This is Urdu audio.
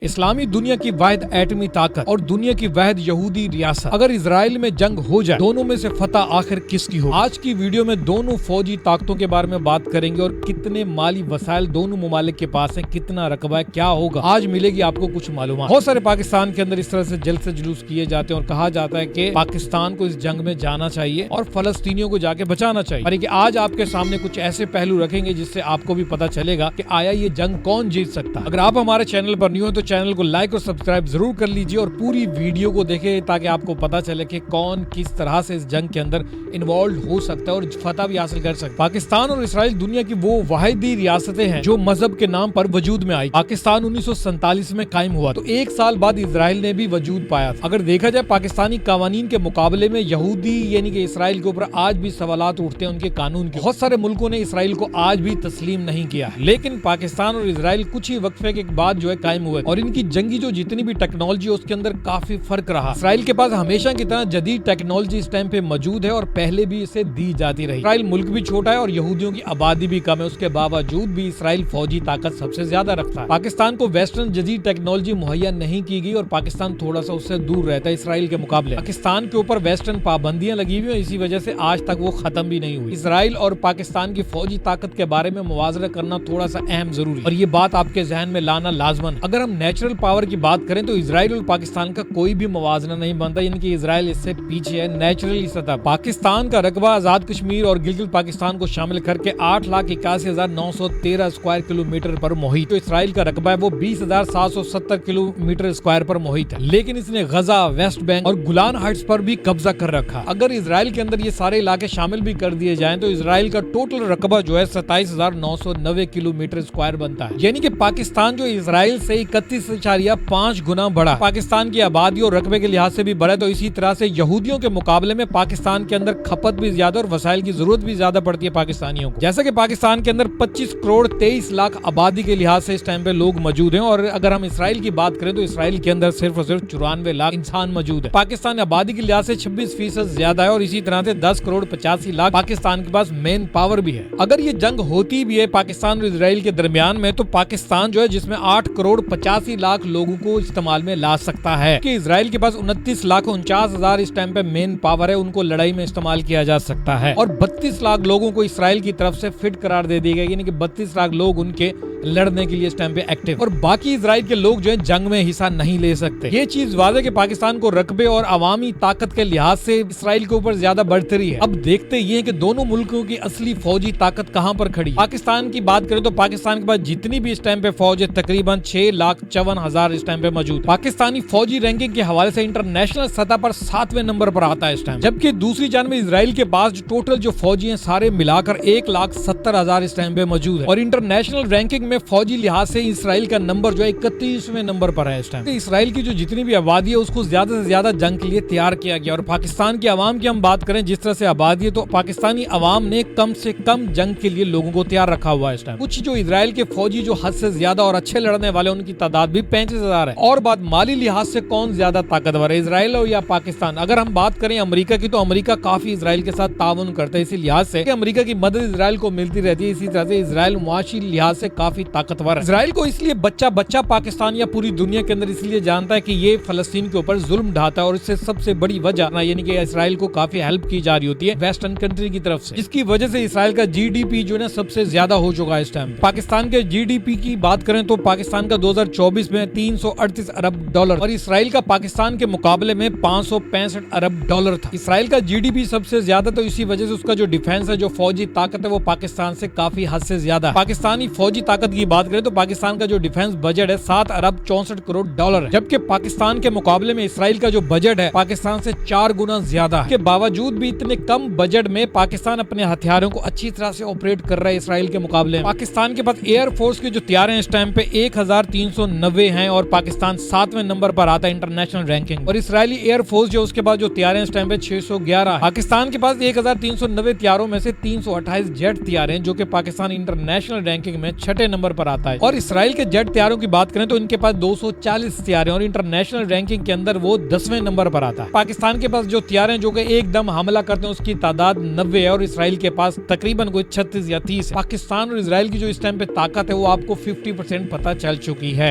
اسلامی دنیا کی واحد ایٹمی طاقت اور دنیا کی واحد یہودی ریاست اگر اسرائیل میں جنگ ہو جائے دونوں میں سے فتح آخر کس کی ہو؟ آج کی ویڈیو میں دونوں فوجی طاقتوں کے بارے میں بات کریں گے اور کتنے مالی وسائل دونوں ممالک کے پاس ہیں، کتنا رقبہ ہے، کیا ہوگا، آج ملے گی آپ کو کچھ معلومات۔ بہت سارے پاکستان کے اندر اس طرح سے جلد سے جلوس کیے جاتے ہیں اور کہا جاتا ہے کہ پاکستان کو اس جنگ میں جانا چاہیے اور فلسطینیوں کو جا کے بچانا چاہیے، اور آج آپ کے سامنے کچھ ایسے پہلو رکھیں گے جس سے آپ کو بھی پتا چلے گا کہ آیا یہ جنگ کون جیت سکتا ہے۔ اگر آپ ہمارے چینل پر نیو ہیں تو چینل کو لائک اور سبسکرائب ضرور کر لیجئے اور پوری ویڈیو کو دیکھیں تاکہ آپ کو پتا چلے کہ کون کس طرح سے اس جنگ کے اندر انوالوڈ ہو سکتا ہے اور فتح بھی حاصل کر سکتا ہے۔ پاکستان اور اسرائیل دنیا کی وہ واحدی ریاستیں ہیں جو مذہب کے نام پر وجود میں آئی۔ پاکستان 1947 میں قائم ہوا تو ایک سال بعد اسرائیل نے بھی وجود پایا تھا۔ اگر دیکھا جائے پاکستانی قوانین کے مقابلے میں یہودی یعنی کہ اسرائیل کے اوپر آج بھی سوالات اٹھتے ہیں ان کے قانون کے۔ بہت سارے ملکوں نے اسرائیل کو آج بھی تسلیم نہیں کیا ہے، لیکن پاکستان اور اسرائیل کچھ ہی وقفے کے بعد جو ہے قائم ہوئے اور ان کی جنگی جو جتنی بھی ٹیکنالوجی اس کے اندر کافی فرق رہا۔ اسرائیل کے پاس ہمیشہ کی طرح جدید ٹیکنالوجی اس ٹائم پہ موجود ہے اور پہلے بھی اسے دی جاتی رہی۔ اسرائیل ملک بھی چھوٹا ہے اور یہودیوں کی آبادی بھی کم ہے، اس کے باوجود بھی اسرائیل فوجی طاقت سب سے زیادہ رکھتا ہے۔ پاکستان کو ویسٹرن جدید ٹیکنالوجی مہیا نہیں کی گئی اور پاکستان تھوڑا سا اس سے دور رہتا ہے اسرائیل کے مقابلے۔ پاکستان کے اوپر ویسٹرن پابندیاں لگی ہوئی ہیں، اسی وجہ سے آج تک وہ ختم بھی نہیں ہوئی۔ اسرائیل اور پاکستان کی فوجی طاقت کے بارے میں موازنہ کرنا تھوڑا سا اہم ضروری ہے اور یہ بات آپ کے ذہن میں لانا لازمن۔ اگر ہم نیچرل پاور کی بات کریں تو اسرائیل اور پاکستان کا کوئی بھی موازنہ نہیں بنتا، یعنی کہ اسرائیل اس سے پیچھے ہے نیچرلی سطح۔ پاکستان کا رقبہ آزاد کشمیر اور گلگت پاکستان کو شامل کر کے 8,81,913 اسکوائر کلومیٹر پر محیط، تو اسرائیل کا رقبہ ہے وہ 20,770 کلومیٹر اسکوائر پر محیط ہے، لیکن اس نے غزہ، ویسٹ بینک اور گولان ہائٹس پر بھی قبضہ کر رکھا۔ اگر اسرائیل کے اندر یہ سارے علاقے شامل بھی کر دیے جائیں تو اسرائیل کا ٹوٹل رقبہ جو ہے 27,990 کلومیٹر اسکوائر بنتا ہے، یعنی کہ پاکستان جو اسرائیل سے 31.5 گنا بڑا، پاکستان کی آبادی اور رقبے کے لحاظ سے بھی بڑا ہے، تو اسی طرح سے یہودیوں کے مقابلے میں پاکستان کے اندر کھپت بھی زیادہ اور وسائل کی ضرورت بھی زیادہ پڑتی ہے پاکستانیوں کو۔ جیسا کہ پاکستان کے اندر 25 کروڑ 23 لاکھ آبادی کے لحاظ سے اس ٹائم پہ لوگ موجود ہیں، اور اگر ہم اسرائیل کی بات کریں تو اسرائیل کے اندر صرف اور صرف 94 لاکھ انسان موجود ہے۔ پاکستان آبادی کے لحاظ سے 26% زیادہ ہے اور اسی طرح سے 10 کروڑ 85 لاکھ پاکستان کے پاس مین پاور بھی ہے۔ اگر یہ جنگ ہوتی بھی ہے پاکستان اور اسرائیل کے درمیان میں تو پاکستان جو ہے جس میں 8 کروڑ 85 لاکھ لوگوں کو استعمال میں لا سکتا ہے کہ اسرائیل کے پاس 29,49,000 اس ٹائم پہ مین پاور ہے، ان کو لڑائی میں استعمال کیا جا سکتا ہے، اور 32 لاکھ لوگوں کو اسرائیل کی طرف سے فٹ قرار دے دی گئی، یعنی کہ 32 لاکھ لوگ ان کے لڑنے کے لیے اس ٹائم پہ ایکٹیو، اور باقی اسرائیل کے لوگ جو ہیں جنگ میں حصہ نہیں لے سکتے۔ یہ چیز واضح کہ پاکستان کو رقبے اور عوامی طاقت کے لحاظ سے اسرائیل کے اوپر زیادہ بڑھتری ہے۔ اب دیکھتے یہ ہیں کہ دونوں ملکوں کی اصلی فوجی طاقت کہاں پر کھڑی ہے۔ پاکستان کی بات کریں تو پاکستان کے پاس جتنی بھی اس ٹائم پہ فوج ہے تقریباً 6,54,000 اس ٹائم پہ موجود۔ پاکستانی فوجی رینکنگ کے حوالے سے انٹرنیشنل سطح پر 7ویں نمبر پر آتا ہے اس ٹائم، جبکہ دوسری جانب اسرائیل کے پاس جو ٹوٹل جو فوجی ہیں سارے ملا کر 1,70,000 اس ٹائم پہ موجود ہے، اور انٹرنیشنل رینکنگ میں فوجی لحاظ سے اسرائیل کا نمبر جو ہے 31ویں نمبر پر ہے اس ٹائم۔ اسرائیل کی جو جتنی بھی آبادی ہے اس کو زیادہ سے زیادہ جنگ کے لیے تیار کیا گیا، اور پاکستان کی عوام کی ہم بات کریں جس طرح سے آبادی ہے تو پاکستانی عوام نے کم سے کم جنگ کے لیے لوگوں کو تیار رکھا ہوا ہے اس ٹائم۔ کچھ جو اسرائیل کے فوجی جو حد سے زیادہ اور اچھے لڑنے والے ان کی تعداد بھی 35,000 ہے۔ اور بات مالی لحاظ سے کون زیادہ طاقتور ہے، اسرائیل ہو یا پاکستان؟ اگر ہم بات کریں امریکہ کی تو امریکہ کافی اسرائیل کے ساتھ تعاون کرتا ہے، اسی لحاظ سے کہ امریکہ کی مدد اسرائیل کو ملتی رہتی ہے، اسی طرح سے اسرائیل معاشی لحاظ سے کافی طاقتور ہے۔ اسرائیل کو اس لیے بچہ پاکستان یا پوری دنیا کے اندر اس لیے جانتا ہے کہ یہ فلسطین کے اوپر ظلم ڈھاتا ہے، اور اس سے سب سے بڑی وجہ یعنی کہ اسرائیل کو کافی ہیلپ کی جا رہی ہوتی ہے ویسٹرن کنٹری کی طرف سے، جس کی وجہ سے اسرائیل کا جی ڈی پی جو ہے سب سے زیادہ ہو چکا ہے اس ٹائم۔ پاکستان کے جی ڈی پی کی بات کریں تو پاکستان کا 2024 میں 338 ارب ڈالر اور اسرائیل کا پاکستان کے مقابلے میں 565 ارب ڈالر تھا۔ اسرائیل کا جی ڈی پی سب سے زیادہ تو اسی وجہ سے اس کا جو ڈیفینس ہے، جو فوجی طاقت ہے وہ پاکستان سے کافی حد سے زیادہ ہے۔ پاکستانی فوجی طاقت کی بات کریں تو پاکستان کا جو ڈیفینس بجٹ ہے 7 ارب 64 کروڑ ڈالر ہے، جبکہ پاکستان کے مقابلے میں اسرائیل کا جو بجٹ ہے پاکستان سے 4 گنا زیادہ ہے۔ کے باوجود بھی اتنے کم بجٹ میں پاکستان اپنے ہتھیاروں کو اچھی طرح سے آپریٹ کر رہا ہے اسرائیل کے مقابلے میں۔ پاکستان کے پاس ایئر فورس کے جو طیارے ہیں اس ٹائم پہ 1,390 ہیں اور پاکستان 7ویں نمبر پر آتا ہے انٹرنیشنل رینکنگ، اور اسرائیلی ایئر فورس جو اس کے بعد جو طیارے ہیں اس ٹائم پہ 611 ہے۔ پاکستان کے پاس 1,390 طیاروں میں سے 328 جیٹ طیارے ہیں جو کہ پاکستان انٹرنیشنل رینکنگ میں 6 نمبر پر آتا ہے، اور اسرائیل کے جیٹ طیاروں کی بات کریں تو ان کے پاس 240 طیارے اور انٹرنیشنل رینکنگ کے اندر وہ 10ویں نمبر پر آتا ہے۔ پاکستان کے پاس جو طیارے ہیں جو کہ ایک دم حملہ کرتے ہیں اس کی تعداد 90 ہے اور اسرائیل کے پاس تقریباً کوئی 36 یا 30 ہے۔ پاکستان اور اسرائیل کی جو اس ٹائم پہ طاقت ہے وہ آپ کو 50% پتہ چل چکی ہے۔